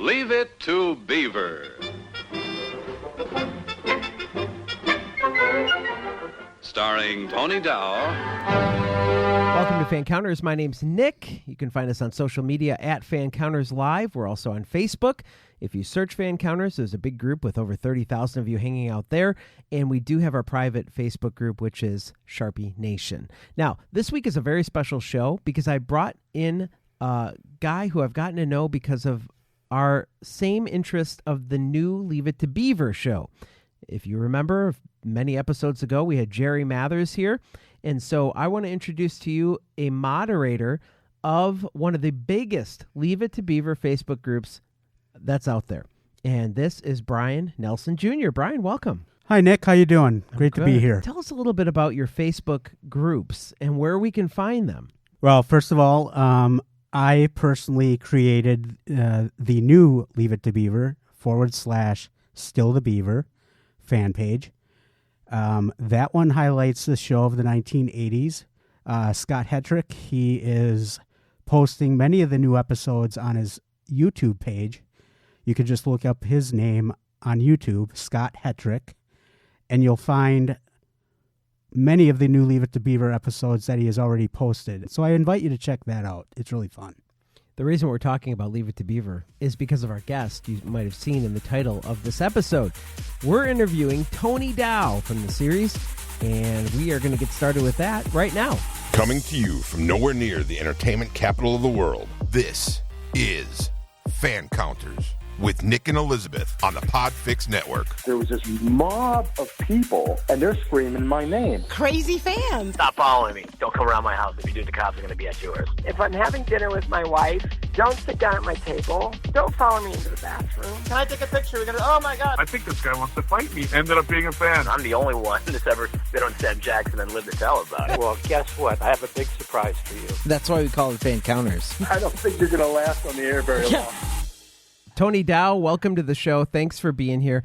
Leave It to Beaver. Starring Tony Dow. Welcome to Fancounters. My name's Nick. You can find us on social media at Fancounters Live. We're also on Facebook. If you search Fancounters, there's a big group with over 30,000 of you hanging out there. And we do have our private Facebook group, which is Sharpie Nation. Now, this week is a very special show because I brought in a guy who I've gotten to know because of our same interest of the new Leave It to Beaver show. If you remember, many episodes ago, we had Jerry Mathers here. And so I want to introduce to you a moderator of one of the biggest Leave It to Beaver Facebook groups that's out there. And this is Brian Nelson Jr. Brian, welcome. Hi, Nick. How you doing? Great to be here. Tell us a little bit about your Facebook groups and where we can find them. Well, first of all, I personally created the new Leave It to Beaver /Still the Beaver fan page. That one highlights the show of the 1980s. Scott Hetrick, he is posting many of the new episodes on his YouTube page. You can just look up his name on YouTube, Scott Hetrick, and you'll find many of the new Leave It to Beaver episodes that he has already posted. So I invite you to check that out. It's really fun. The reason we're talking about Leave It to Beaver is because of our guest you might have seen in the title of this episode. We're interviewing Tony Dow from the series, and we are going to get started with that right now. Coming to you from nowhere near the entertainment capital of the world, this is Fancounters with Nick and Elizabeth on the Podfix Network. There was this mob of people, and they're screaming my name. Crazy fans. Stop following me. Don't come around my house. If you do, the cops are going to be at yours. If I'm having dinner with my wife, don't sit down at my table. Don't follow me into the bathroom. Can I take a picture? We're gonna. Oh, my God. I think this guy wants to fight me. Ended up being a fan. I'm the only one that's ever been on Sam Jackson and lived to tell about it. Well, guess what? I have a big surprise for you. That's why we call it Fancounters. I don't think you're going to last on the air very long. Tony Dow, welcome to the show. Thanks for being here.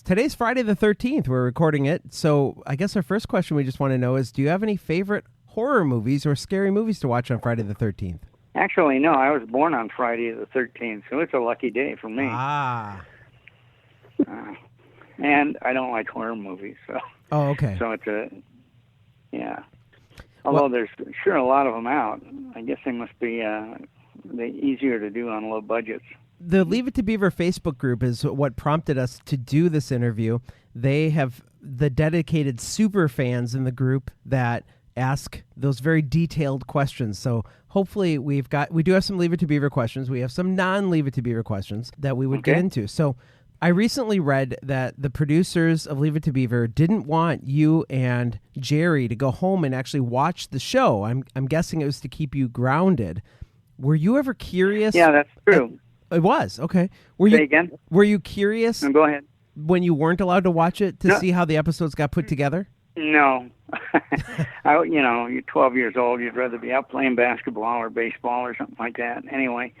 Today's Friday the 13th. We're recording it. So I guess our first question we just want to know is, do you have any favorite horror movies or scary movies to watch on Friday the 13th? Actually, no. I was born on Friday the 13th, so it's a lucky day for me. And I don't like horror movies. So. Oh, okay. So it's yeah. Although there's sure a lot of them out. I guess they must be easier to do on low budgets. The Leave It to Beaver Facebook group is what prompted us to do this interview. They have the dedicated super fans in the group that ask those very detailed questions. So hopefully we do have some Leave It to Beaver questions. We have some non-Leave It to Beaver questions that we would get into. So I recently read that the producers of Leave It to Beaver didn't want you and Jerry to go home and actually watch the show. I'm guessing it was to keep you grounded. Were you ever curious? Yeah, that's true. It was, okay. Say again? Were you curious? No, go ahead. When you weren't allowed to watch it to see how the episodes got put together? No. You're 12 years old. You'd rather be out playing basketball or baseball or something like that. Anyway,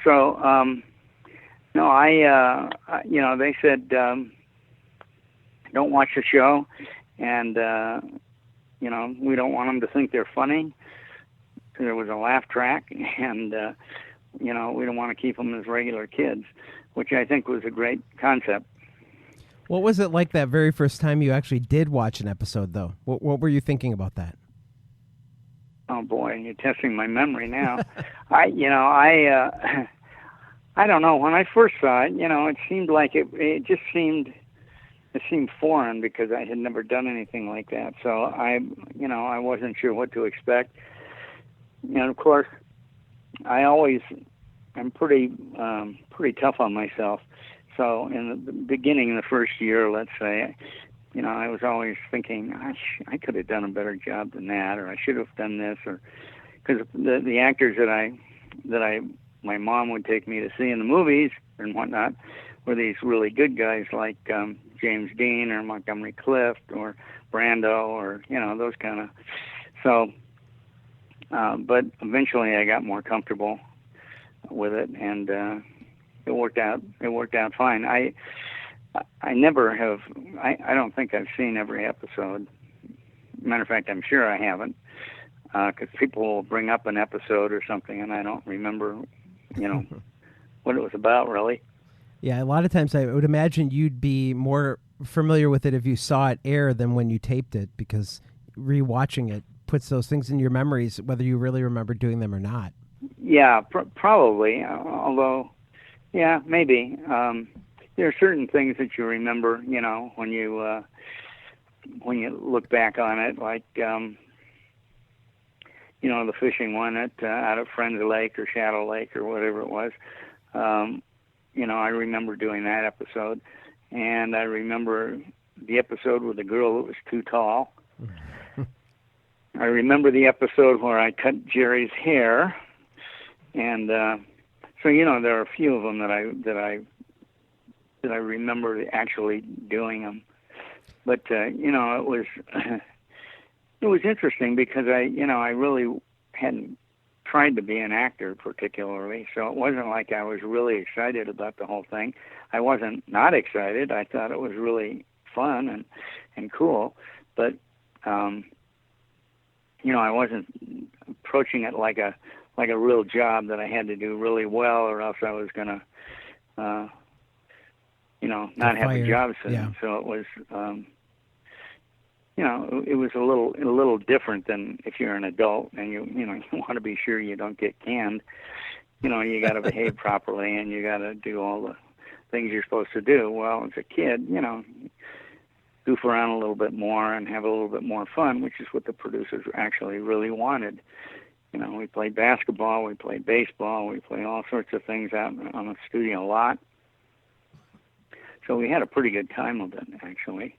so, they said, don't watch the show, and, we don't want them to think they're funny. There was a laugh track, and, we don't want to keep them as regular kids, which I think was a great concept. What was it like that very first time you actually did watch an episode, though? What were you thinking about that? Oh boy, you're testing my memory now. I don't know. When I first saw it, it seemed like it seemed foreign because I had never done anything like that. So I wasn't sure what to expect. Of course, I'm pretty tough on myself. So in the beginning, in the first year, let's say, I was always thinking, I could have done a better job than that, or I should have done this, or because the actors that my mom would take me to see in the movies and whatnot were these really good guys like James Dean or Montgomery Clift or Brando or those kind of. So, but eventually I got more comfortable with it, and it worked out. It worked out fine. I never have. I don't think I've seen every episode. Matter of fact, I'm sure I haven't, because people will bring up an episode or something, and I don't remember, what it was about, really. Yeah, a lot of times I would imagine you'd be more familiar with it if you saw it air than when you taped it, because rewatching it puts those things in your memories, whether you really remember doing them or not. Yeah, probably. Although, yeah, maybe. There are certain things that you remember, when you look back on it, like the fishing one out at Friends Lake or Shadow Lake or whatever it was. I remember doing that episode, and I remember the episode with the girl that was too tall. I remember the episode where I cut Jerry's hair, and so there are a few of them that I remember actually doing them. But it was it was interesting because I really hadn't tried to be an actor particularly, so it wasn't like I was really excited about the whole thing. I wasn't not excited. I thought it was really fun and cool, but I wasn't approaching it like a real job that I had to do really well, or else I was gonna not have a job soon. Yeah. So it was it was a little different than if you're an adult and you want to be sure you don't get canned. You got to behave properly and you got to do all the things you're supposed to do. Well, as a kid, goof around a little bit more and have a little bit more fun, which is what the producers actually really wanted. We played basketball, we played baseball, we played all sorts of things out on the studio lot. So we had a pretty good time with it, actually.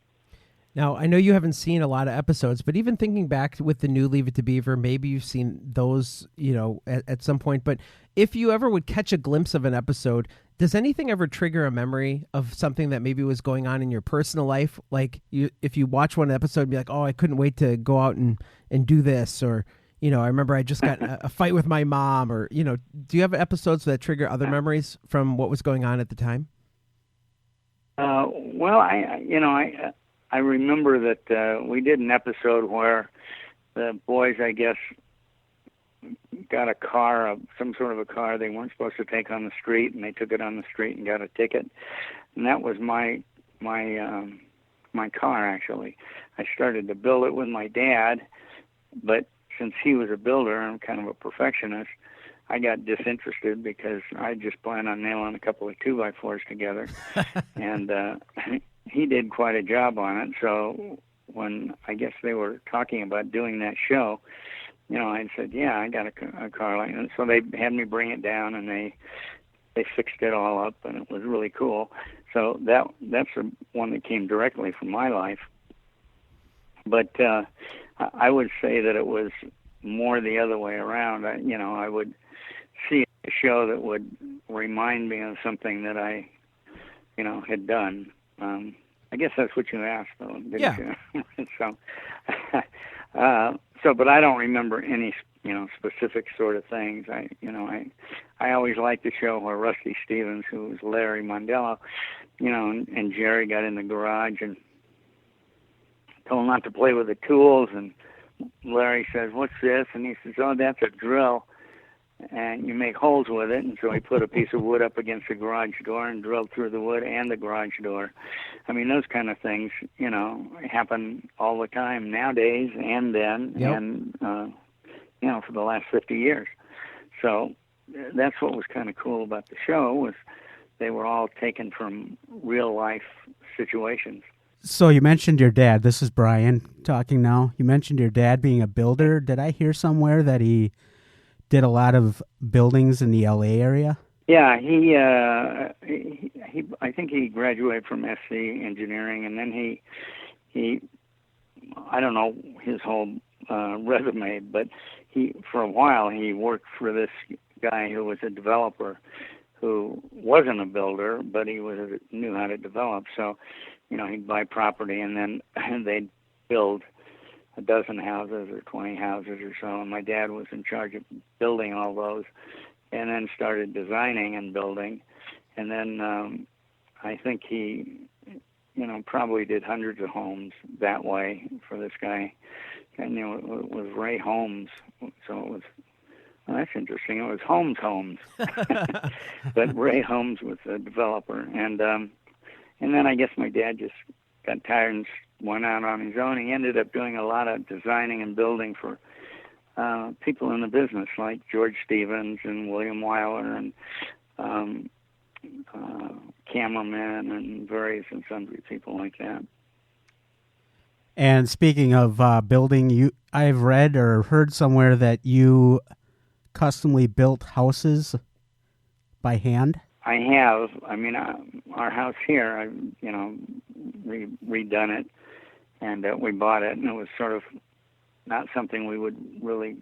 Now, I know you haven't seen a lot of episodes, but even thinking back with the new Leave It to Beaver, maybe you've seen those, at some point. But if you ever would catch a glimpse of an episode, does anything ever trigger a memory of something that maybe was going on in your personal life? Like if you watch one episode and be like, oh, I couldn't wait to go out and do this, or, I remember I just got a fight with my mom, or, do you have episodes that trigger other memories from what was going on at the time? Well, I remember that we did an episode where the boys, I guess, got a car, some sort of a car they weren't supposed to take on the street, and they took it on the street and got a ticket. And that was my car, actually. I started to build it with my dad, but since he was a builder, I'm kind of a perfectionist, I got disinterested because I just planned on nailing a couple of 2x4s together. And he did quite a job on it. So when I guess they were talking about doing that show, I said, yeah, I got a car like that. So they had me bring it down, and they fixed it all up, and it was really cool. So that's the one that came directly from my life. But I would say that it was more the other way around. I would see a show that would remind me of something that I, had done. I guess that's what you asked, though, didn't you? So, but I don't remember any, specific sort of things. I always liked the show where Rusty Stevens, who was Larry Mondello, and Jerry got in the garage and told him not to play with the tools, and Larry says, "What's this?" And he says, "Oh, that's a drill, and you make holes with it." And so he put a piece of wood up against the garage door and drilled through the wood and the garage door. I mean, those kind of things, happen all the time nowadays and then, and, for the last 50 years. So that's what was kind of cool about the show, was they were all taken from real life situations. So you mentioned your dad. This is Brian talking now. You mentioned your dad being a builder. Did I hear somewhere that he did a lot of buildings in the LA area? Yeah, he I think he graduated from SC engineering, and then he I don't know his whole resume, but for a while he worked for this guy who was a developer who wasn't a builder, but he knew how to develop. So, he'd buy property and then they'd build a dozen houses or 20 houses or so, and my dad was in charge of building all those, and then started designing and building, and then I think he, probably did hundreds of homes that way for this guy, and it was Ray Holmes, so it was Well, that's interesting. It was Homes, but Ray Holmes was the developer, and then I guess my dad just got tired and went out on his own. He ended up doing a lot of designing and building for people in the business, like George Stevens and William Wyler and cameramen and various and sundry people like that. And speaking of building, I've read or heard somewhere that you customly built houses by hand. I have. I mean, our house here, I've redone it, and we bought it, and it was sort of not something we would really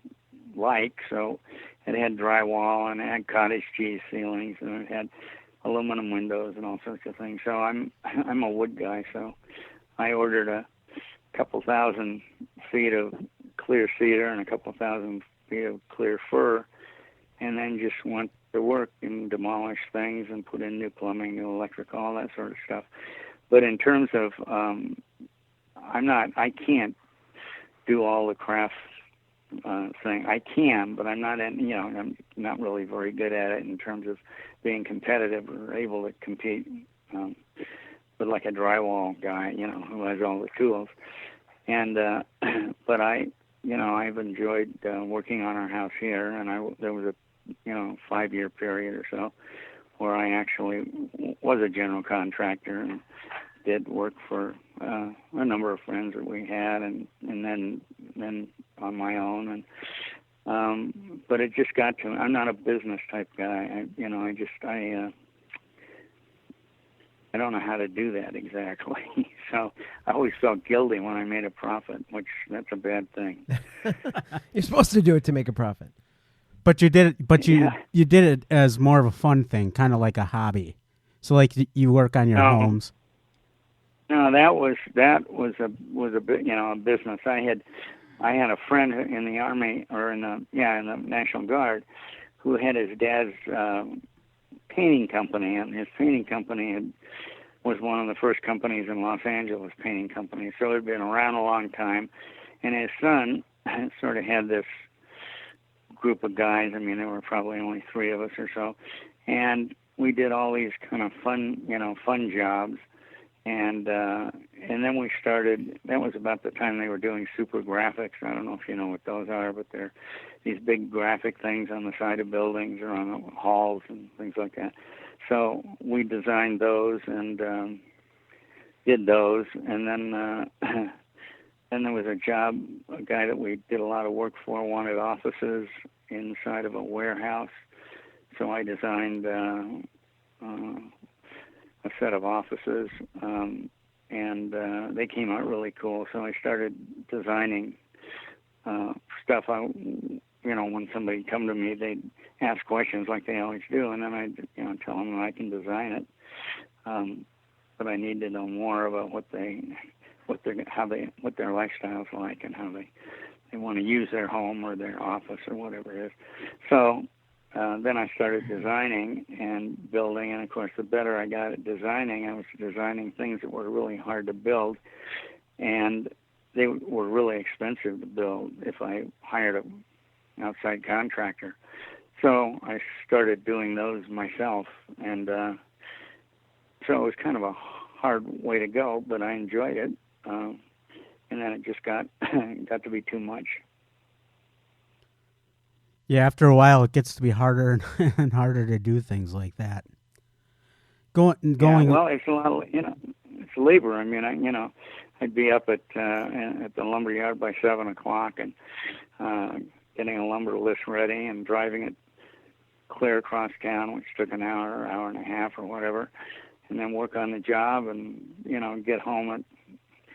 like. So it had drywall and it had cottage cheese ceilings, and it had aluminum windows and all sorts of things. So I'm a wood guy, so I ordered a couple thousand feet of clear cedar and a couple thousand feet of clear fir, and then just went to work and demolished things and put in new plumbing, new electric, all that sort of stuff. But in terms of, I can't do all the crafts thing. I can, but I'm not not really very good at it in terms of being competitive or able to compete with like a drywall guy, who has all the tools. And but I've enjoyed working on our house here, and there was a 5-year period or so where I actually was a general contractor and did work for a number of friends that we had, and then on my own, and but it just got to me. I'm not a business type guy. I don't know how to do that exactly. So I always felt guilty when I made a profit, which that's a bad thing. You're supposed to do it to make a profit. But you did it. But you did it as more of a fun thing, kind of like a hobby. So like you work on your homes. No, that was a business. I had a friend in the Army or in the National Guard who had his dad's painting company, and his painting company was one of the first companies in Los Angeles, painting companies. So it had been around a long time, and his son sort of had this group of guys. I mean, there were probably only 3 of us or so, and we did all these kind of fun jobs, and then we started. That was about the time they were doing super graphics. I don't know if you know what those are, but they're these big graphic things on the side of buildings or on the halls and things like that. So we designed those and did those, and then then there was a guy that we did a lot of work for wanted offices inside of a warehouse. So I designed a set of offices, and they came out really cool. So I started designing stuff. When somebody come to me, they'd ask questions like they always do, and then I'd tell them I can design it. But I need to know more about what their lifestyle's like and how they want to use their home or their office or whatever it is. So then I started designing and building, and of course, the better I got at designing, I was designing things that were really hard to build, and they were really expensive to build if I hired an outside contractor. So I started doing those myself, and so it was kind of a hard way to go, but I enjoyed it, and then it just got to be too much. Yeah, after a while, it gets to be harder and harder to do things like that. Going. Yeah, well, it's a lot of it's labor. I mean, I'd be up at the lumber yard by 7:00 and getting a lumber list ready and driving it clear across town, which took an hour and a half or whatever, and then work on the job and get home at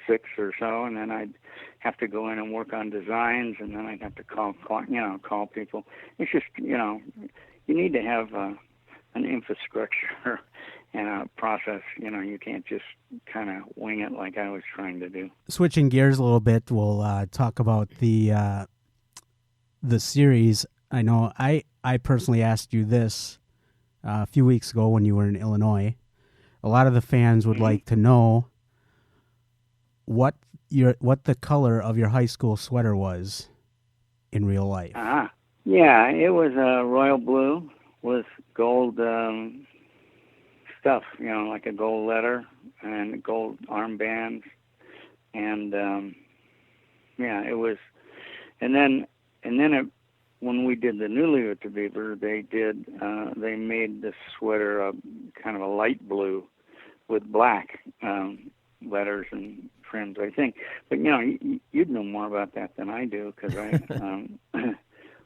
6 or so, and then I'd have to go in and work on designs, and then I'd have to call people. It's just you need to have an infrastructure and a process. You can't just kind of wing it like I was trying to do. Switching gears a little bit, we'll talk about the series. I know I personally asked you this a few weeks ago when you were in Illinois. A lot of the fans would like to know what the color of your high school sweater was in real life. Yeah, it was royal blue with gold stuff, like a gold letter and gold armbands, and it was. And then when we did the new Leave It to Beaver, they made the sweater a kind of a light blue with black letters and trims, I think. But you'd know more about that than I do, because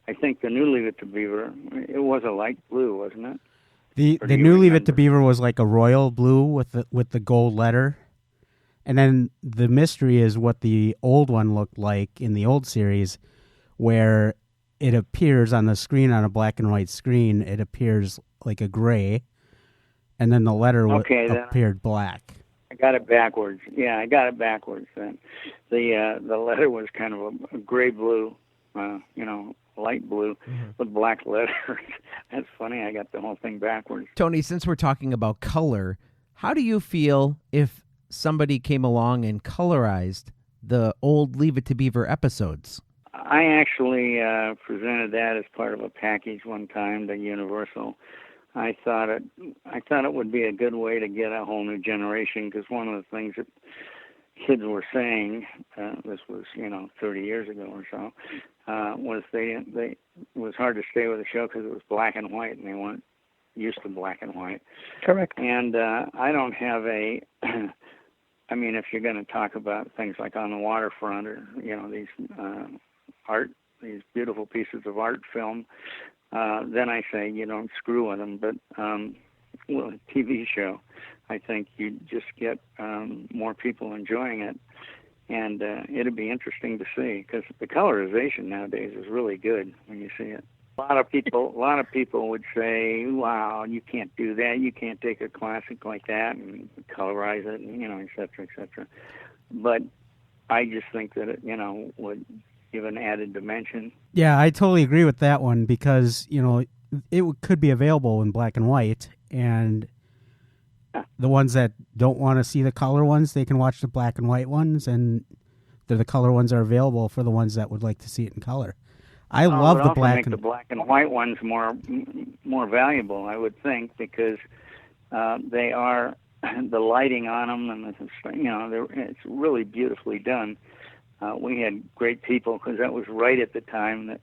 I think the new Leave It to Beaver, it was a light blue, wasn't it? The new Leave It to Beaver was like a royal blue with the gold letter. And then the mystery is what the old one looked like in the old series, where it appears on the screen, on a black and white screen, it appears like a gray, and then the letter appeared black. I got it backwards. Yeah, I got it backwards then. The letter was kind of a gray blue, light blue with black letters. That's funny. I got the whole thing backwards. Tony, since we're talking about color, how do you feel if somebody came along and colorized the old Leave It to Beaver episodes? I actually presented that as part of a package one time to Universal. I thought it would be a good way to get a whole new generation, because one of the things that kids were saying, this was 30 years ago or so, was it was hard to stay with the show because it was black and white, and they weren't used to black and white. Correct. And I don't have I mean, if you're going to talk about things like On the Waterfront, or these beautiful pieces of art film, then I say you don't screw with them. But a TV show, I think you just get more people enjoying it, and it'd be interesting to see, because the colorization nowadays is really good when you see it. A lot of people would say, "Wow, you can't do that. You can't take a classic like that and colorize it, and et cetera, et cetera." But I just think that it, would give an added dimension. Yeah, I totally agree with that one, because it could be available in black and white, and the ones that don't want to see the color ones, they can watch the black and white ones, and the color ones are available for the ones that would like to see it in color. I love the black and the black and white ones more valuable, I would think, because they are the lighting on them, and it's really beautifully done. We had great people, because that was right at the time that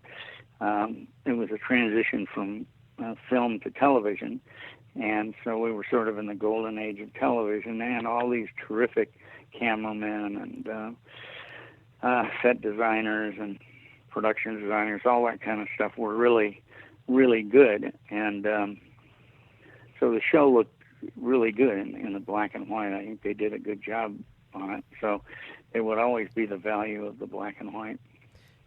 it was a transition from film to television, and so we were sort of in the golden age of television, and all these terrific cameramen and set designers and production designers, all that kind of stuff were really, really good, and so the show looked really good in the black and white. I think they did a good job on it, so it would always be the value of the black and white.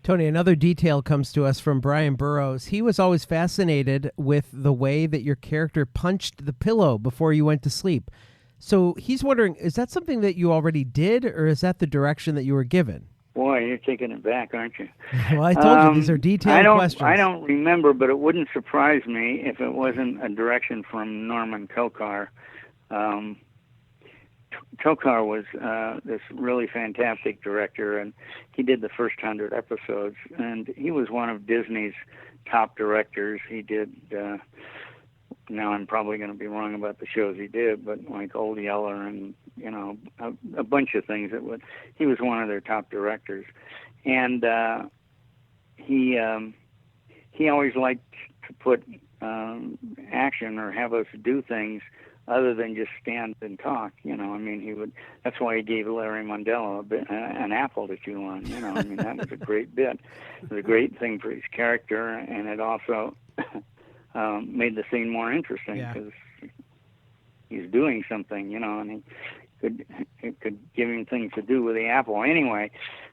Tony, another detail comes to us from Brian Burrows. He was always fascinated with the way that your character punched the pillow before you went to sleep. So he's wondering, is that something that you already did, or is that the direction that you were given? Boy, you're taking it back, aren't you? Well, I told you, these are detailed questions. I don't remember, but it wouldn't surprise me if it wasn't a direction from Norman Tokar. Tokar was this really fantastic director, and he did the first 100 episodes, and he was one of Disney's top directors. He did, now I'm probably going to be wrong about the shows he did, but like Old Yeller and, a bunch of things he was one of their top directors. And he always liked to put action, or have us do things other than just stand and talk. That's why he gave Larry Mondello an apple to chew on. That was a great bit. It was a great thing for his character, and it also made the scene more interesting, because he's doing something, and it could give him things to do with the apple anyway.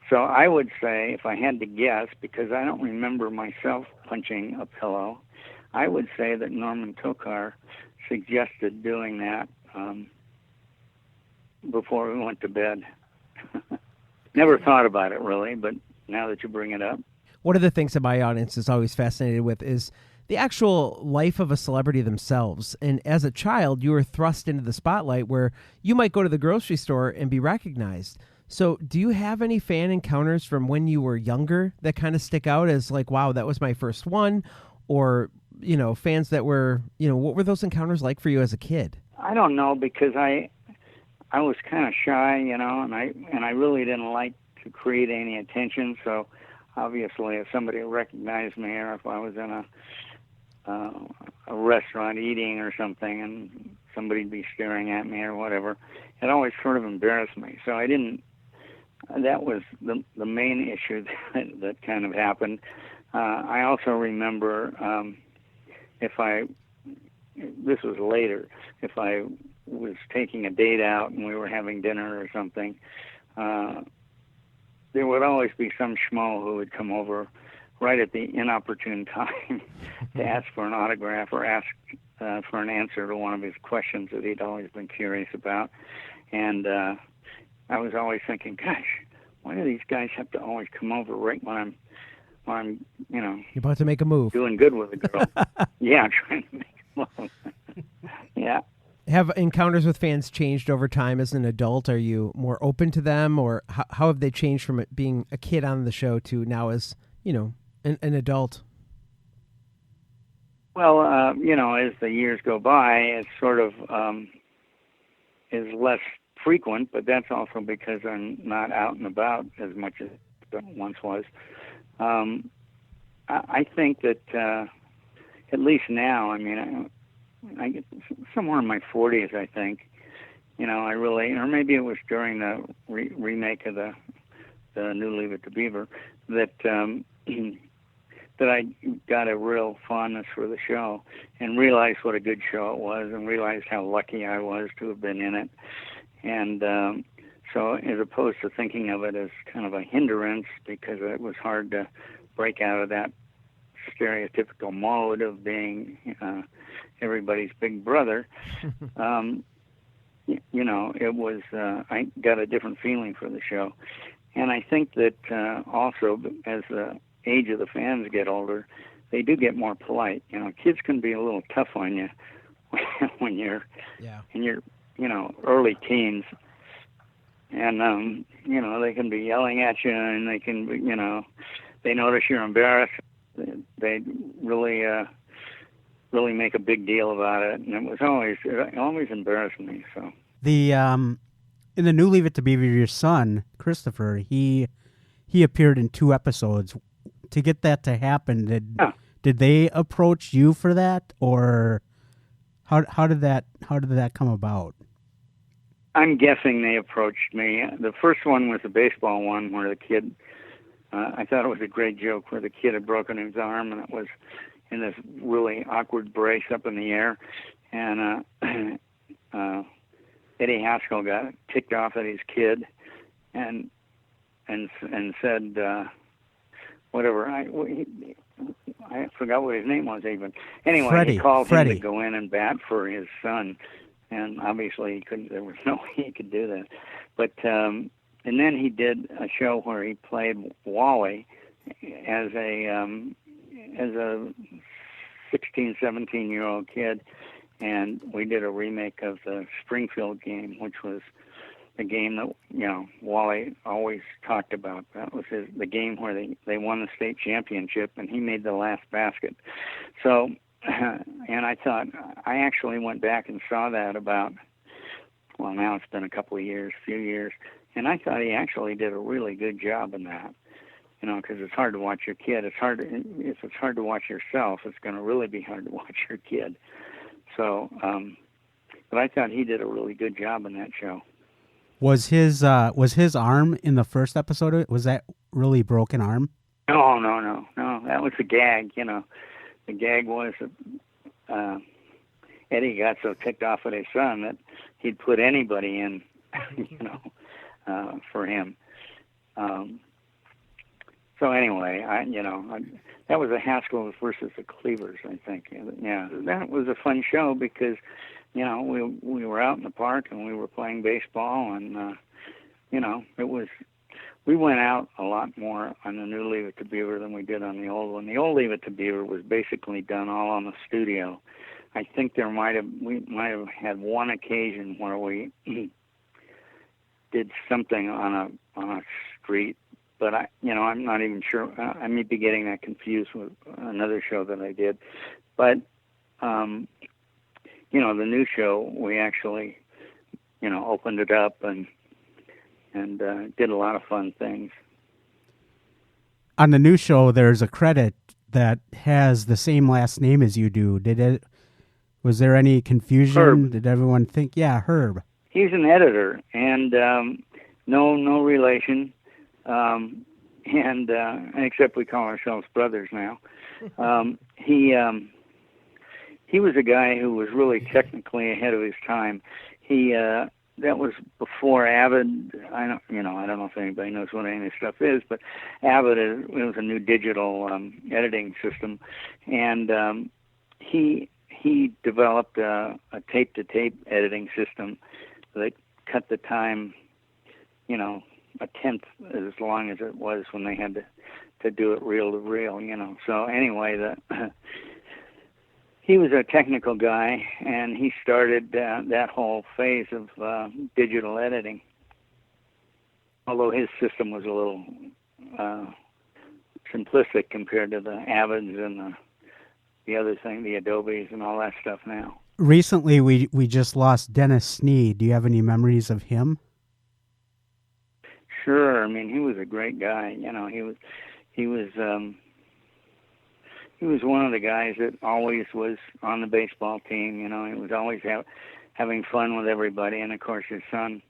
So I would say, if I had to guess, because I don't remember myself punching a pillow, I would say that Norman Tokar suggested doing that before we went to bed. Never thought about it, really, but now that you bring it up. One of the things that my audience is always fascinated with is the actual life of a celebrity themselves. And as a child, you were thrust into the spotlight where you might go to the grocery store and be recognized. So do you have any fan encounters from when you were younger that kind of stick out as like, wow, that was my first one? Or, fans that were, what were those encounters like for you as a kid? I don't know, because I was kind of shy, and I really didn't like to create any attention. So obviously, if somebody recognized me, or if I was in a restaurant eating or something, and somebody'd be staring at me or whatever, it always sort of embarrassed me. So I didn't. That was the main issue that kind of happened. I also remember this was later, if I was taking a date out and we were having dinner or something, there would always be some schmo who would come over right at the inopportune time to ask for an autograph or ask for an answer to one of his questions that he'd always been curious about. And I was always thinking, gosh, why do these guys have to always come over right when I'm You're about to make a move. doing good with a girl? Yeah, trying to make a move. Yeah. Have encounters with fans changed over time as an adult? Are you more open to them, or how have they changed from it being a kid on the show to now as, an adult? Well, as the years go by, it sort of is less frequent, but that's also because I'm not out and about as much as I once was. I think that at least now, I get somewhere in my 40s, I think. I really, or maybe it was during the remake of the new Leave It to Beaver, that that I got a real fondness for the show and realized what a good show it was, and realized how lucky I was to have been in it. And so as opposed to thinking of it as kind of a hindrance, because it was hard to break out of that stereotypical mode of being everybody's big brother, it was, I got a different feeling for the show. And I think that also, as the age of the fans get older, they do get more polite. Kids can be a little tough on you when you're in your, early teens. And, they can be yelling at you, and they can be, they notice you're embarrassed. They really make a big deal about it. And it always embarrassed me. So in the new Leave It to Beaver, your son, Christopher, he appeared in 2 episodes. To get that to happen, did they approach you for that, or how did that come about? I'm guessing they approached me. The first one was the baseball one where the kid, I thought it was a great joke, where the kid had broken his arm, and it was in this really awkward brace up in the air. And Eddie Haskell got ticked off at his kid and said, whatever, I forgot what his name was even. Anyway, he called him to go in and bat for his son. And obviously he couldn't. There was no way he could do that. But and then he did a show where he played Wally as a 16, 17-year-old kid, and we did a remake of the Springfield game, which was the game that Wally always talked about. That was the game where they won the state championship, and he made the last basket. So. And I thought, I actually went back and saw that now it's been a few years, and I thought he actually did a really good job in that, because it's hard to watch your kid. If it's hard to watch yourself, it's going to really be hard to watch your kid. So, but I thought he did a really good job in that show. Was his arm in the first episode? Was that really broken arm? No. That was a gag, The gag was that Eddie got so ticked off at his son that he'd put anybody in, for him. So anyway, that was the Haskells versus the Cleavers, I think. Yeah, that was a fun show because, we were out in the park and we were playing baseball, and it was. We went out a lot more on the new Leave It to Beaver than we did on the old one. The old Leave It to Beaver was basically done all on the studio. I think we might have had one occasion where we did something on a street, but I'm not even sure. I may be getting that confused with another show that I did. But the new show, we actually opened it up and did a lot of fun things. On the new show, there's a credit that has the same last name as you do. Was there any confusion? Herb. Did everyone think, yeah, Herb? He's an editor, and no relation, and except we call ourselves brothers now. He was a guy who was really technically ahead of his time. That was before Avid. I don't know if anybody knows what any of this stuff is, but Avid was a new digital editing system, and he developed a tape-to-tape editing system that cut the time, a tenth as long as it was when they had to do it reel to reel. So anyway, he was a technical guy, and he started that whole phase of digital editing. Although his system was a little simplistic compared to the Avids and the other thing, the Adobes and all that stuff now. Recently, we just lost Dennis Sneed. Do you have any memories of him? Sure. I mean, he was a great guy. He was one of the guys that always was on the baseball team. He was always having fun with everybody. And of course, his son,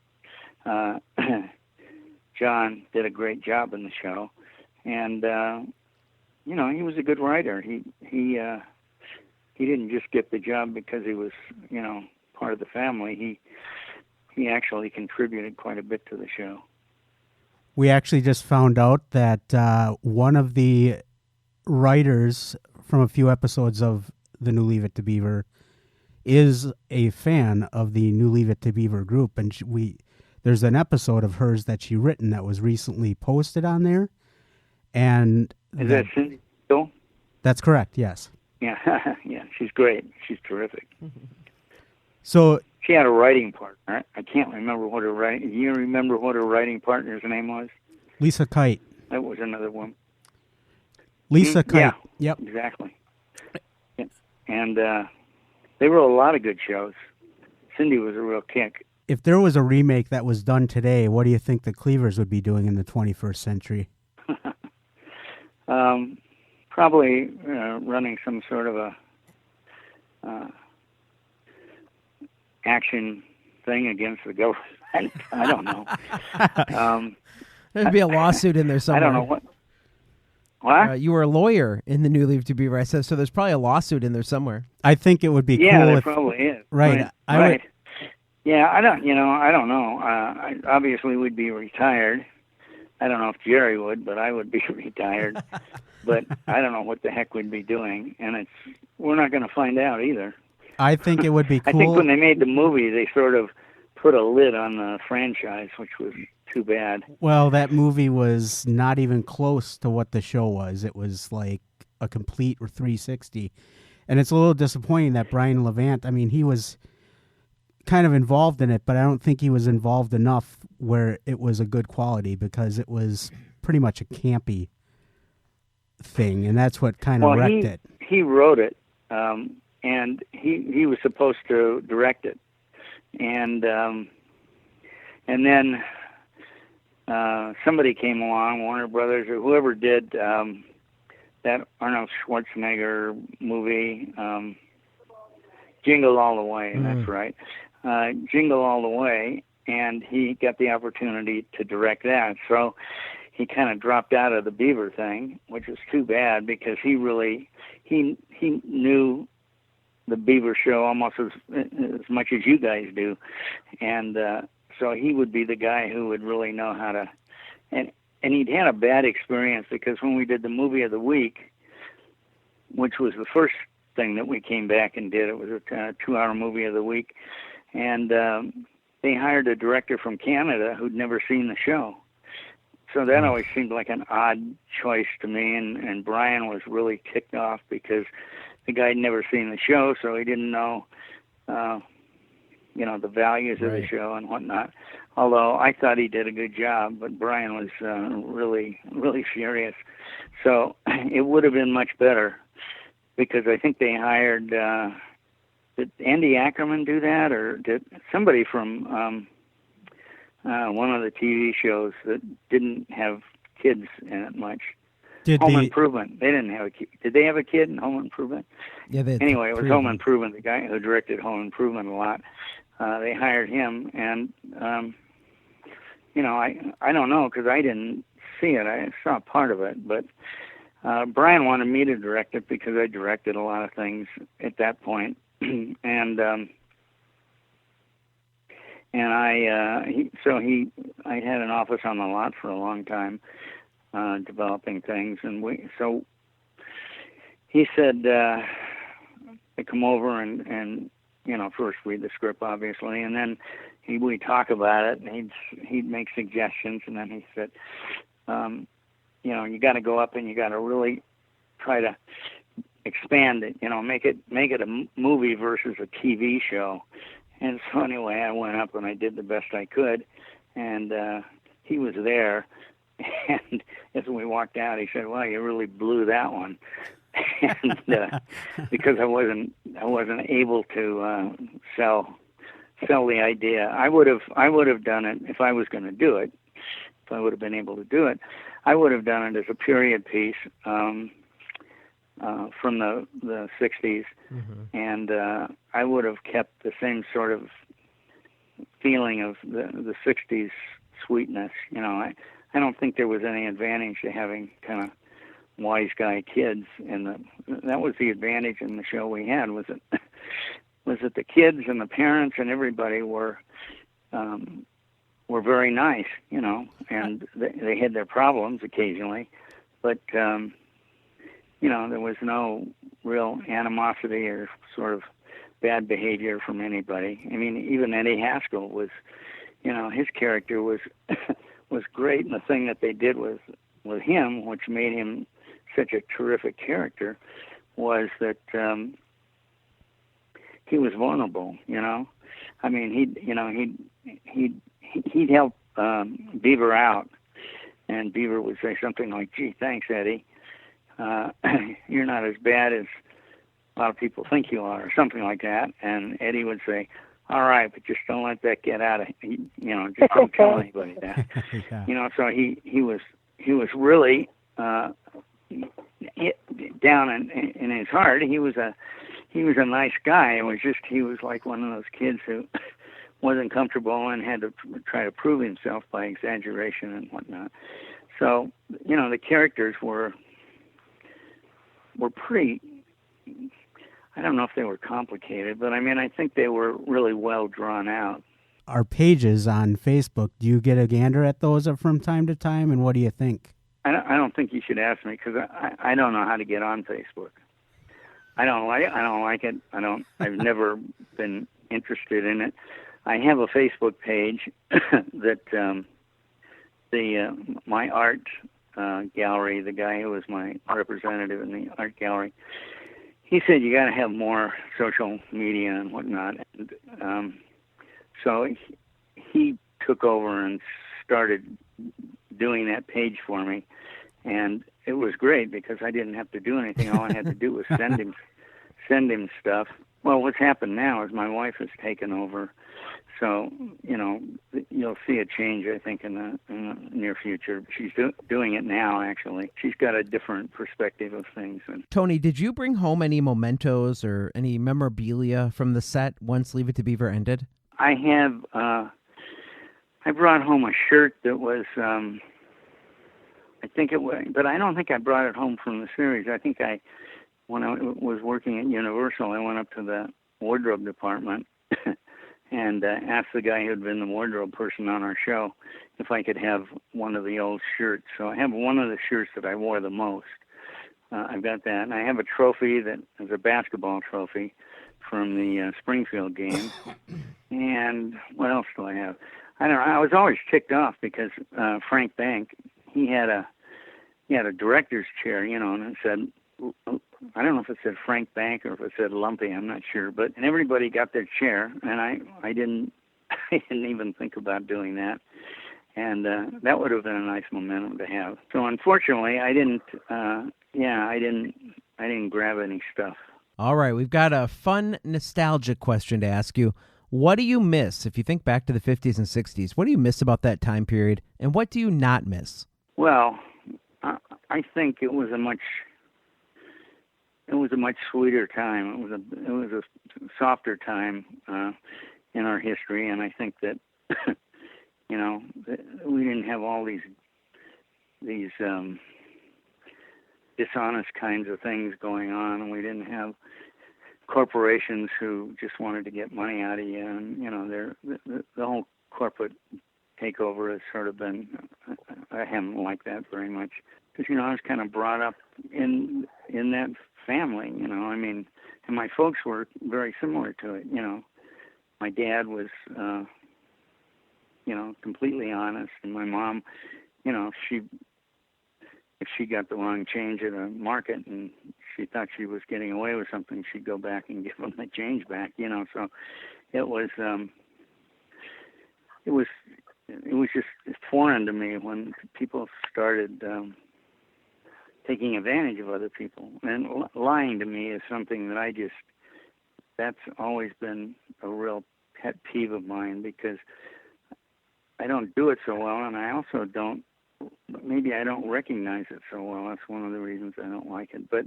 John, did a great job in the show. And, he was a good writer. He didn't just get the job because he was, part of the family. He actually contributed quite a bit to the show. We actually just found out that one of the writers from a few episodes of the new Leave It to Beaver is a fan of the new Leave It to Beaver group, and there's an episode of hers that she written that was recently posted on there. And is that Cindy Hill? That's correct. Yes. Yeah, yeah, she's great. She's terrific. So she had a writing partner. I can't remember what her writing. You remember what her writing partner's name was? Lisa Kite. That was another one. Lisa Kite. Yeah. Yep. Exactly. Yeah. And they wrote a lot of good shows. Cindy was a real kick. If there was a remake that was done today, what do you think the Cleavers would be doing in the 21st century? Probably running some sort of a action thing against the government. I don't know. There'd be a lawsuit in there somewhere. I don't know what. What? You were a lawyer in the new Leave to Beaver. I said, so there's probably a lawsuit in there somewhere. I think it would be cool. Yeah, there if, probably is. Right. Right. Yeah, I don't know. Obviously, we'd be retired. I don't know if Jerry would, but I would be retired. But I don't know what the heck we'd be doing, and we're not going to find out either. I think it would be cool. I think when they made the movie, they sort of put a lid on the franchise, which was too bad. Well, that movie was not even close to what the show was. It was like a complete 360. And it's a little disappointing that Brian Levant, I mean, he was kind of involved in it, but I don't think he was involved enough where it was a good quality, because it was pretty much a campy thing, and that's what kind of wrecked it. He wrote it, and he was supposed to direct it, and then somebody came along, Warner Brothers or whoever did that Arnold Schwarzenegger movie, Jingle All the Way. That's right, Jingle All the Way, and he got the opportunity to direct that. So he kind of dropped out of the Beaver thing, which was too bad, because he knew the Beaver show almost as much as you guys do, and so he would be the guy who would really know how to. And he'd had a bad experience, because when we did the movie of the week, which was the first thing that we came back and did, it was a 2-hour movie of the week, and they hired a director from Canada who'd never seen the show. So that always seemed like an odd choice to me, and Brian was really ticked off because the guy had never seen the show, so he didn't know the values of the show and whatnot. Although I thought he did a good job, but Brian was really, really furious. So it would have been much better, because I think they hired, did Andy Ackerman do that, or did somebody from one of the TV shows that didn't have kids in it much? Home Improvement. They didn't have a kid. Did they have a kid in Home Improvement? Yeah. Anyway, it was Home Improvement, the guy who directed Home Improvement a lot. They hired him, and I don't know, because I didn't see it. I saw part of it, but Brian wanted me to direct it because I directed a lot of things at that point, and I had an office on the lot for a long time, developing things, and he said to come over and first read the script, obviously, and then we'd talk about it, and he'd make suggestions, and then he said, you got to go up and you got to really try to expand it, make it a movie versus a TV show. And so anyway, I went up and I did the best I could, and he was there, and as we walked out, he said, "Well, you really blew that one." And because I wasn't able to sell the idea. I would have done it if I was going to do it. If I would have been able to do it, I would have done it as a period piece from the 60s, and I would have kept the same sort of feeling of the 60s sweetness. I don't think there was any advantage to having kind of wise guy kids, and that was the advantage in the show we had, was that the kids and the parents and everybody were very nice, and they had their problems occasionally, but there was no real animosity or sort of bad behavior from anybody. I mean, even Eddie Haskell was, his character was was great, and the thing that they did with him, which made him such a terrific character, was that he was vulnerable. I mean, he'd help Beaver out, and Beaver would say something like, "Gee, thanks, Eddie. You're not as bad as a lot of people think you are," or something like that. And Eddie would say, "All right, but just don't let that get out of, just don't tell anybody that." Yeah. So he was really down in his heart. He was a nice guy. It was just, he was like one of those kids who wasn't comfortable and had to try to prove himself by exaggeration and whatnot. So, the characters were pretty, I don't know if they were complicated, but I mean, I think they were really well drawn out. Our pages on Facebook, do you get a gander at those from time to time, and what do you think? I don't think you should ask me, because I don't know how to get on Facebook. I don't like it. I've never been interested in it. I have a Facebook page that my art gallery, the guy who was my representative in the art gallery, he said you got to have more social media and whatnot. And so he took over and started doing that page for me, and it was great because I didn't have to do anything. All I had to do was send him stuff. Well, what's happened now is my wife has taken over, so you'll see a change, I think, in the near future. She's doing it now, actually. She's got a different perspective of things. Tony, did you bring home any mementos or any memorabilia from the set once Leave It to Beaver ended? I have. I brought home a shirt that was, I think it was, but I don't think I brought it home from the series. I think when I was working at Universal, I went up to the wardrobe department and asked the guy who had been the wardrobe person on our show if I could have one of the old shirts. So I have one of the shirts that I wore the most. I've got that. And I have a trophy that is a basketball trophy from the Springfield game. And what else do I have? I don't know. I was always ticked off because Frank Bank, he had a director's chair, and it said I don't know if it said Frank Bank or if it said Lumpy, I'm not sure, and everybody got their chair, and I didn't I didn't even think about doing that. And that would have been a nice momentum to have. So unfortunately, I didn't grab any stuff. All right, we've got a fun nostalgic question to ask you. What do you miss if you think back to the 50s and 60s? What do you miss about that time period, and what do you not miss? Well, I think it was a much sweeter time. It was a softer time in our history, and I think that we didn't have all these dishonest kinds of things going on, and we didn't have corporations who just wanted to get money out of you, and the whole corporate takeover has sort of been. I haven't liked that very much because I was kind of brought up in that family. And my folks were very similar to it. My dad was completely honest, and my mom, if she got the wrong change at a market and she thought she was getting away with something, she'd go back and give them the change back. So it was just foreign to me when people started taking advantage of other people, and lying to me is something that that's always been a real pet peeve of mine, because I don't do it so well, and I also don't recognize it so well. That's one of the reasons I don't like it. But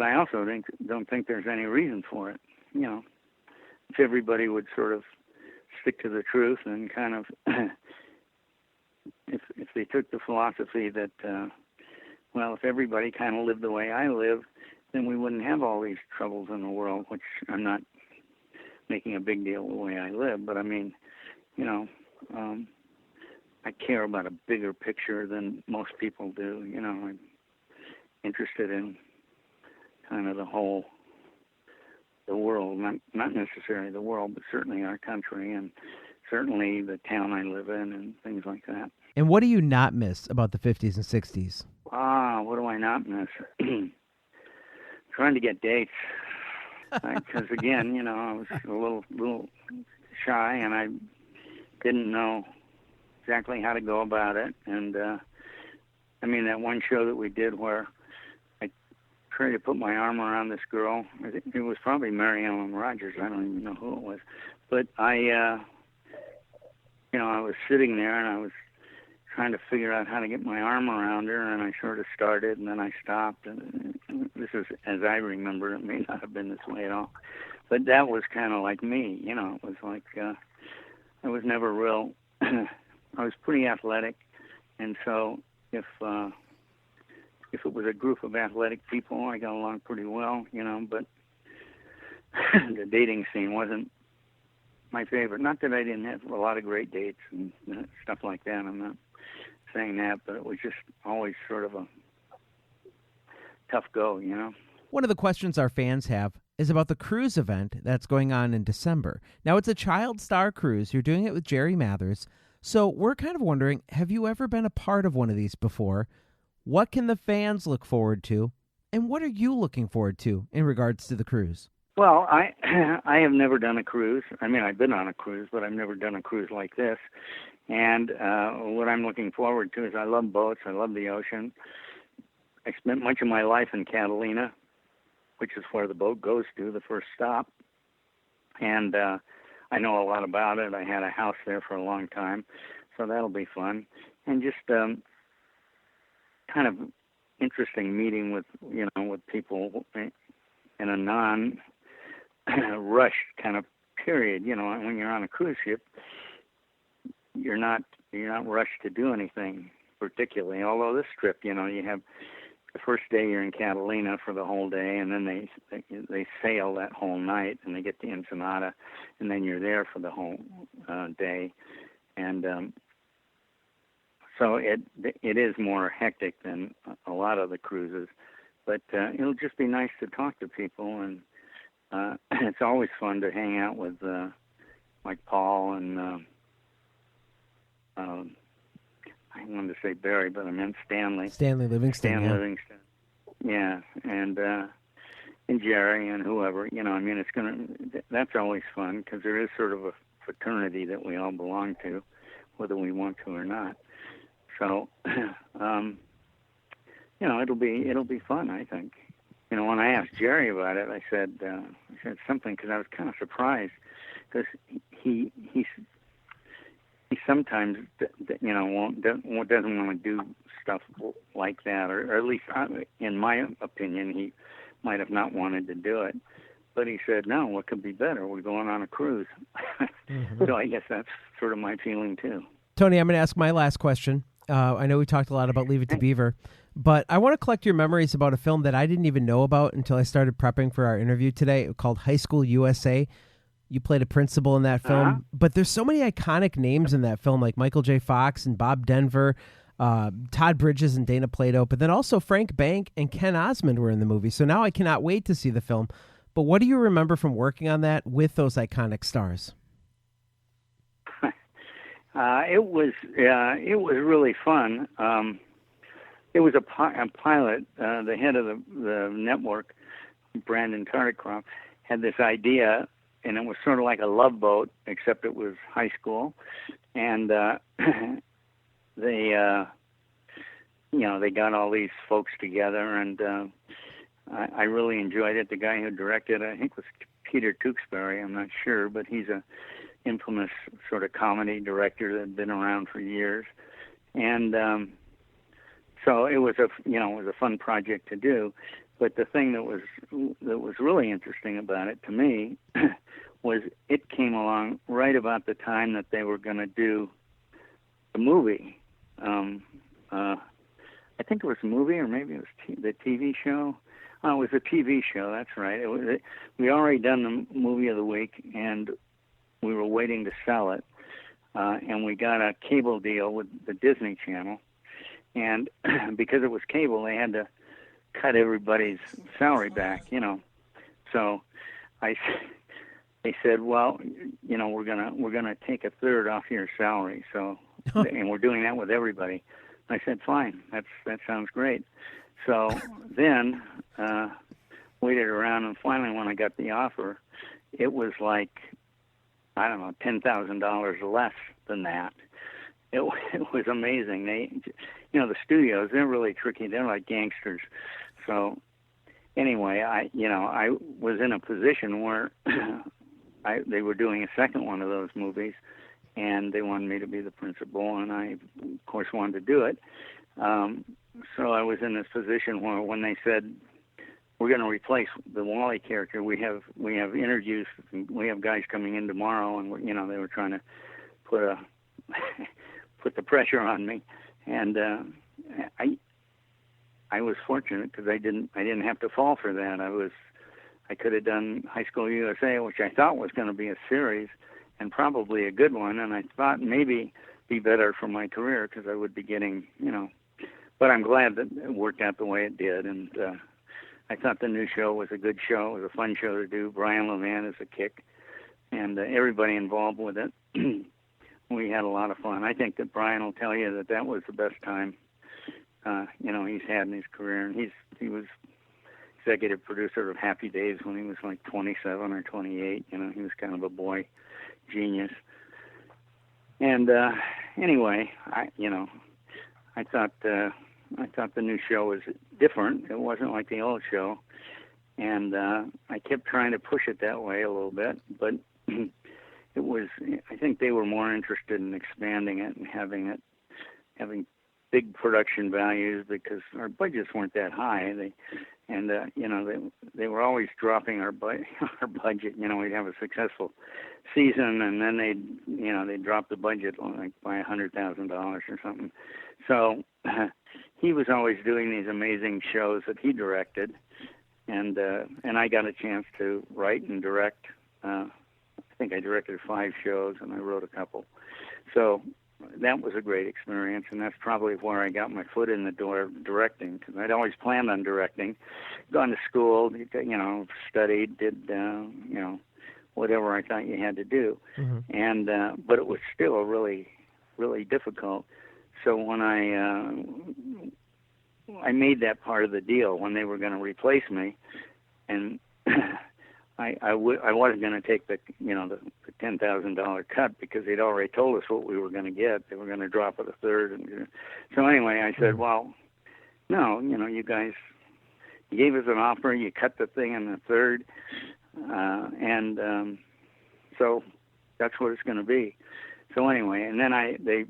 I also don't think there's any reason for it. If everybody would sort of stick to the truth and kind of, if they took the philosophy that, if everybody kind of lived the way I live, then we wouldn't have all these troubles in the world, which I'm not making a big deal of the way I live, but I care about a bigger picture than most people do. I'm interested in kind of the world, not necessarily the world, but certainly our country and certainly the town I live in and things like that. And what do you not miss about the 50s and 60s? What do I not miss? Trying to get dates. Because again, I was a little shy, and I didn't know exactly how to go about it. And that one show that we did where I tried to put my arm around this girl. I think it was probably Mary Ellen Rogers. I don't even know who it was. But I was sitting there and I was trying to figure out how to get my arm around her, and I sort of started and then I stopped. And this is, as I remember, it may not have been this way at all. But that was kind of like me, It was like I was never real. I was pretty athletic, and so if it was a group of athletic people, I got along pretty well, But the dating scene wasn't my favorite. Not that I didn't have a lot of great dates and stuff like that. I'm not saying that, but it was just always sort of a tough go, One of the questions our fans have is about the cruise event that's going on in December. Now, it's a Child Star cruise. You're doing it with Jerry Mathers. So we're kind of wondering, have you ever been a part of one of these before? What can the fans look forward to? And what are you looking forward to in regards to the cruise? Well, I have never done a cruise. I've been on a cruise, but I've never done a cruise like this. And what I'm looking forward to is I love boats. I love the ocean. I spent much of my life in Catalina, which is where the boat goes to, the first stop. And I know a lot about it. I had a house there for a long time, so that'll be fun. And just kind of interesting meeting with people in a non-rushed kind of period. When you're on a cruise ship, you're not rushed to do anything particularly. Although this trip, you have the first day you're in Catalina for the whole day, and then they sail that whole night, and they get to Ensenada, and then you're there for the whole day, and so it is more hectic than a lot of the cruises, but it'll just be nice to talk to people, and it's always fun to hang out with like Paul and I wanted to say Barry, but I meant Stanley. Stanley Livingston. Stan Livingston. Yeah, and and Jerry and whoever, I mean, that's always fun because there is sort of a fraternity that we all belong to, whether we want to or not. So, it'll be fun, I think. When I asked Jerry about it, I said something because I was kind of surprised because he sometimes doesn't want to do stuff like that, or at least in my opinion, he might have not wanted to do it. But he said, no, what could be better? We're going on a cruise. So I guess that's sort of my feeling too. Tony, I'm going to ask my last question. I know we talked a lot about Leave It to Beaver, but I want to collect your memories about a film that I didn't even know about until I started prepping for our interview today, called High School USA. You played a principal in that film, but there's so many iconic names in that film, like Michael J. Fox and Bob Denver, Todd Bridges and Dana Plato, but then also Frank Bank and Ken Osmond were in the movie. So now I cannot wait to see the film. But what do you remember from working on that with those iconic stars? It was really fun. It was a pilot. The head of the network, Brandon Tardycroft, had this idea, and it was sort of like a Love Boat, except it was high school. And they got all these folks together, and I really enjoyed it. The guy who directed it, I think, was Peter Tewksbury. I'm not sure, but he's a infamous sort of comedy director that had been around for years, and so it was a fun project to do. But the thing that was really interesting about it to me was it came along right about the time that they were going to do the movie. I think it was a movie, or maybe it was the TV show. Oh, it was a TV show. That's right. We already done the movie of the week, and we were waiting to sell it, and we got a cable deal with the Disney Channel, and because it was cable, they had to cut everybody's salary back, So they said, well, we're gonna take a third off your salary, so, and we're doing that with everybody. I said, fine, that sounds great. So then waited around, and finally, when I got the offer, it was like, I don't know, $10,000 less than that. It was amazing. The studios, they're really tricky. They're like gangsters. So anyway, I was in a position where they were doing a second one of those movies, and they wanted me to be the principal, and I, of course, wanted to do it. So I was in this position where when they said, we're going to replace the Wally character, we have interviews, we have guys coming in tomorrow, and they were trying to put the pressure on me, and I was fortunate because I didn't have to fall for that. I could have done High School USA, which I thought was going to be a series and probably a good one, and I thought maybe be better for my career because I would be getting, but I'm glad that it worked out the way it did, and I thought the new show was a good show. It was a fun show to do. Brian Levan is a kick, and everybody involved with it. We had a lot of fun. I think that Brian will tell you that was the best time, he's had in his career. And he was executive producer of Happy Days when he was like 27 or 28. He was kind of a boy genius. And anyway, I thought the new show was different. It wasn't like the old show, and I kept trying to push it that way a little bit, but it was. I think they were more interested in expanding it and having big production values because our budgets weren't that high. They were always dropping our budget. We'd have a successful season, and then they'd drop the budget like by $100,000 or something. So he was always doing these amazing shows that he directed, and I got a chance to write and direct. I think I directed 5 shows, and I wrote a couple. So that was a great experience, and that's probably where I got my foot in the door directing, because I'd always planned on directing, gone to school, studied, did, whatever I thought you had to do. Mm-hmm. And but it was still really, really difficult. So when I made that part of the deal, when they were going to replace me, and I wasn't going to take the $10,000 cut because they'd already told us what we were going to get. They were going to drop it a third, and so anyway, I said, well, no, you guys gave us an offer, you cut the thing in a third, and so that's what it's going to be. So anyway, and then they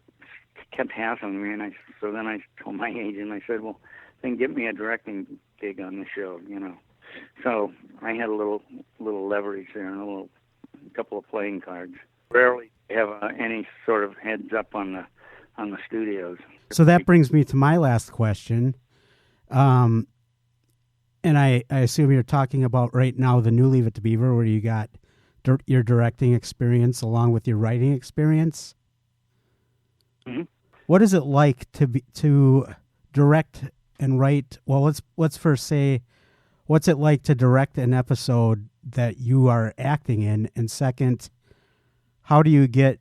kept hassling me, and so then I told my agent, I said, well, then give me a directing gig on the show, So I had a little leverage there and a couple of playing cards. Rarely have any sort of heads up on the studios. So that brings me to my last question. And I assume you're talking about right now the new Leave It to Beaver, where you got your directing experience along with your writing experience. Mm-hmm. What is it like to direct and write? Well, let's first say, what's it like to direct an episode that you are acting in? And second, how do you get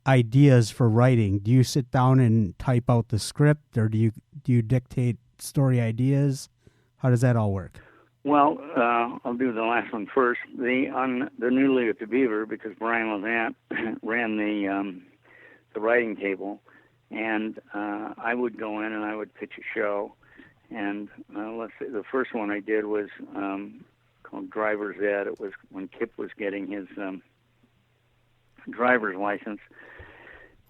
ideas for writing? Do you sit down and type out the script, or do you dictate story ideas? How does that all work? Well, I'll do the last one first. On the new Leave It to Beaver, because Brian Levant ran the writing table, and I would go in and I would pitch a show. And let's say the first one I did was called Driver's Ed. It was when Kip was getting his driver's license,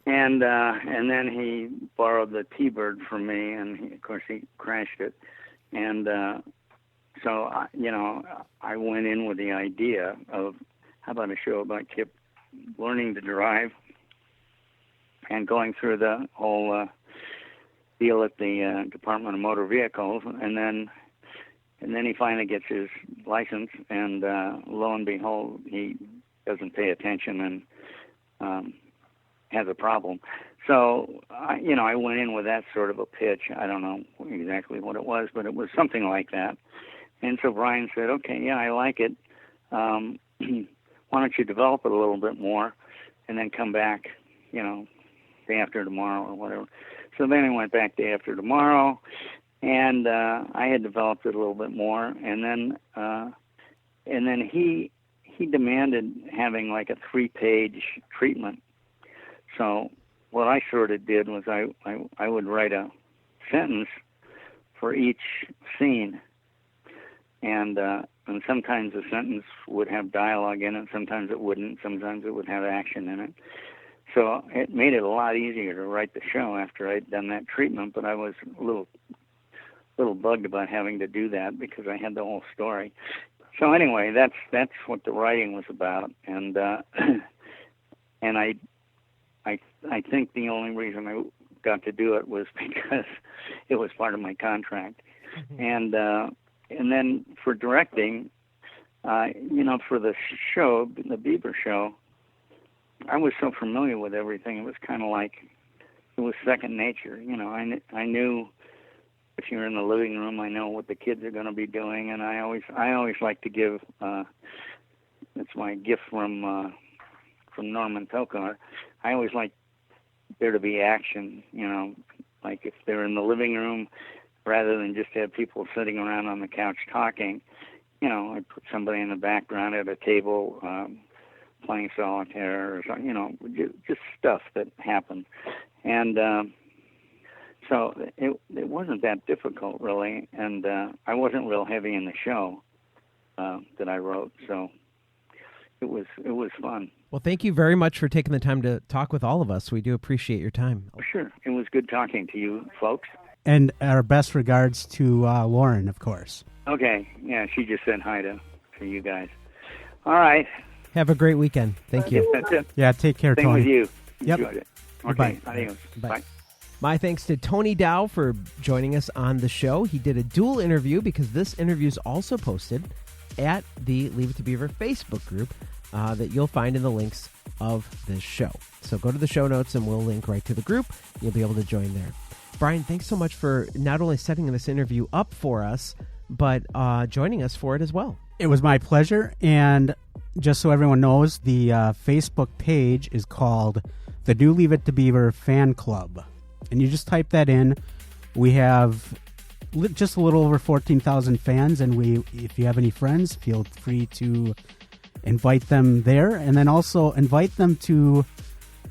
and then he borrowed the T-Bird from me, and of course he crashed it. And so I went in with the idea of, how about a show about Kip learning to drive and going through the whole deal at the Department of Motor Vehicles, and then he finally gets his license, and lo and behold, he doesn't pay attention and has a problem. So I went in with that sort of a pitch. I don't know exactly what it was, but it was something like that. And so Brian said, "Okay, yeah, I like it. Why don't you develop it a little bit more, and then come back, day after tomorrow or whatever." So then I went back day after tomorrow, and I had developed it a little bit more, and then he demanded having like a 3-page treatment. So what I sort of did was I would write a sentence for each scene, and sometimes the sentence would have dialogue in it, sometimes it wouldn't, sometimes it would have action in it. So it made it a lot easier to write the show after I'd done that treatment, but I was a little bugged about having to do that because I had the whole story. So anyway, that's what the writing was about, and and I think the only reason I got to do it was because it was part of my contract. And then for directing, for the show, the Beaver show, I was so familiar with everything. It was kind of like it was second nature. I knew if you're in the living room, I know what the kids are going to be doing, and I always like to give. That's my gift from Norman Tokar. I always like there to be action. Like if they're in the living room, rather than just have people sitting around on the couch talking, I put somebody in the background at a table. Playing solitaire or something, just stuff that happened. And so it wasn't that difficult, really, and I wasn't real heavy in the show that I wrote, so it was fun. Well, thank you very much for taking the time to talk with all of us. We do appreciate your time. Sure. It was good talking to you folks. And our best regards to Lauren, of course. Okay. Yeah, she just said hi to you guys. All right. Have a great weekend. Thank you. That's it. Yeah, take care, Same Tony. with you. Yep. Enjoyed it. Okay. Bye. Adios. Bye. My thanks to Tony Dow for joining us on the show. He did a dual interview because this interview is also posted at the Leave It to Beaver Facebook group that you'll find in the links of this show. So go to the show notes and we'll link right to the group. You'll be able to join there. Brian, thanks so much for not only setting this interview up for us, but joining us for it as well. It was my pleasure, and just so everyone knows, the Facebook page is called the New Leave It to Beaver Fan Club. And you just type that in. We have just a little over 14,000 fans, and if you have any friends, feel free to invite them there, and then also invite them to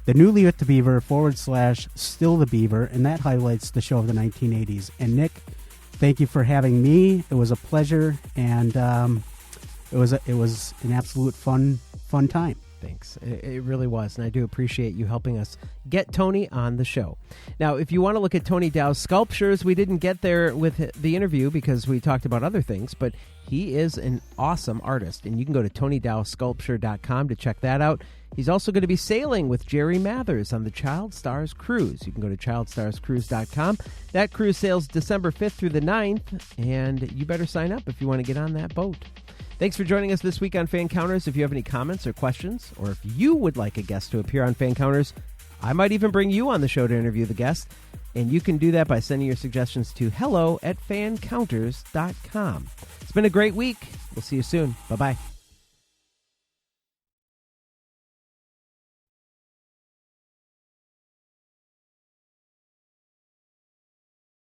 the new Leave It to Beaver / Still the Beaver, and that highlights the show of the 1980s. And Nick, thank you for having me. It was a pleasure, and it was an absolute fun time. Thanks. It really was, and I do appreciate you helping us get Tony on the show. Now, if you want to look at Tony Dow's sculptures, we didn't get there with the interview because we talked about other things, but he is an awesome artist, and you can go to TonyDowSculpture.com to check that out. He's also going to be sailing with Jerry Mathers on the Child Stars Cruise. You can go to ChildStarsCruise.com. That cruise sails December 5th through the 9th, and you better sign up if you want to get on that boat. Thanks for joining us this week on Fan Counters. If you have any comments or questions, or if you would like a guest to appear on Fan Counters, I might even bring you on the show to interview the guest. And you can do that by sending your suggestions to hello@fancounters.com. It's been a great week. We'll see you soon. Bye-bye.